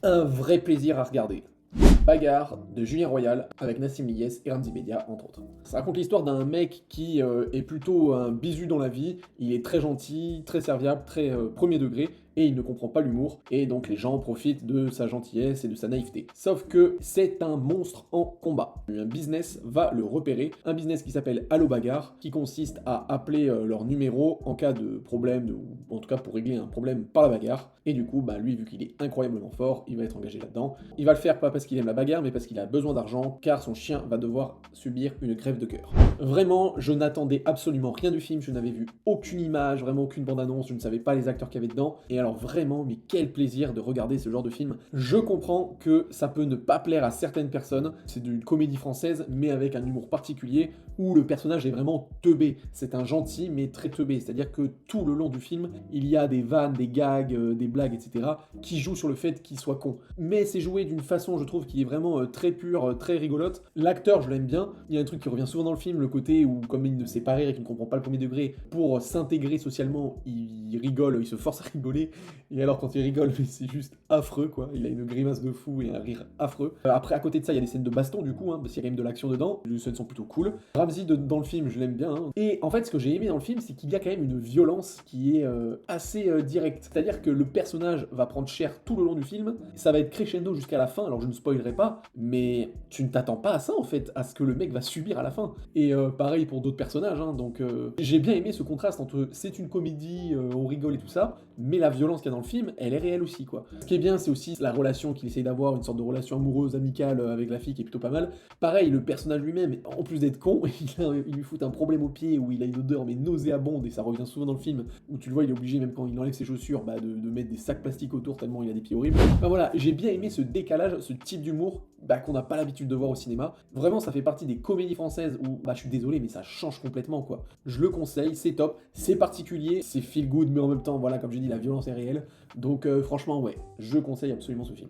un vrai plaisir à regarder. Bagarre de Julien Royal avec Nassim Niasse et Ramzy Bedia, entre autres. Ça raconte l'histoire d'un mec qui est plutôt un bisu dans la vie, il est très gentil, très serviable, très premier degré, et il ne comprend pas l'humour, et donc les gens profitent de sa gentillesse et de sa naïveté. Sauf que c'est un monstre en combat. Un business va le repérer, un business qui s'appelle Allo Bagarre, qui consiste à appeler leur numéro en cas de problème, ou en tout cas pour régler un problème par la bagarre, et du coup, lui, vu qu'il est incroyablement fort, il va être engagé là-dedans. Il va le faire pas parce qu'il aime la bagarre, mais parce qu'il a besoin d'argent, car son chien va devoir subir une grève de cœur. Vraiment, je n'attendais absolument rien du film, je n'avais vu aucune image, vraiment aucune bande-annonce, je ne savais pas les acteurs qu'il y avait dedans, et alors vraiment, mais quel plaisir de regarder ce genre de film. Je comprends que ça peut ne pas plaire à certaines personnes, c'est d'une comédie française, mais avec un humour particulier, où le personnage est vraiment teubé. C'est un gentil, mais très teubé, c'est-à-dire que tout le long du film, il y a des vannes, des gags, des blagues, etc., qui jouent sur le fait qu'il soit con. Mais c'est joué d'une façon, je trouve, qui est vraiment très pure, très rigolote. L'acteur, je l'aime bien. Il y a un truc qui revient souvent dans le film, le côté où, comme il ne sait pas rire et qu'il ne comprend pas le premier degré, pour s'intégrer socialement, il rigole, il se force à rigoler. Et alors, quand il rigole, mais c'est juste affreux, quoi. Il a une grimace de fou et un rire affreux. Après, à côté de ça, il y a des scènes de baston, du coup, parce qu'il y a quand même de l'action dedans. Les scènes sont plutôt cool. Ramzy, dans le film, je l'aime bien. Et en fait, ce que j'ai aimé dans le film, c'est qu'il y a quand même une violence qui est assez directe. C'est-à-dire que le personnage va prendre cher tout le long du film. Ça va être crescendo jusqu'à la fin. Alors, je ne spoilerai pas, mais tu ne t'attends pas à ça, en fait, à ce que le mec va subir à la fin. Et pareil pour d'autres personnages, donc j'ai bien aimé ce contraste entre c'est une comédie, on rigole et tout ça, mais la violence qu'il y a dans le film, elle est réelle aussi, quoi. Ce qui est bien, c'est aussi la relation qu'il essaye d'avoir, une sorte de relation amoureuse, amicale avec la fille qui est plutôt pas mal. Pareil, le personnage lui-même, en plus d'être con, il lui fout un problème au pied où il a une odeur mais nauséabonde, et ça revient souvent dans le film, où tu le vois, il est obligé, même quand il enlève ses chaussures, de mettre des sacs plastiques autour tellement il a des pieds horribles. Enfin voilà, j'ai bien aimé ce décalage, ce type d'humour qu'on n'a pas l'habitude de voir au cinéma. Vraiment, ça fait partie des comédies françaises où, je suis désolé, mais ça change complètement, quoi. Je le conseille, c'est top, c'est particulier, c'est feel good, mais en même temps, voilà, comme j'ai dit, la violence est réelle. Donc franchement, ouais, je conseille absolument ce film.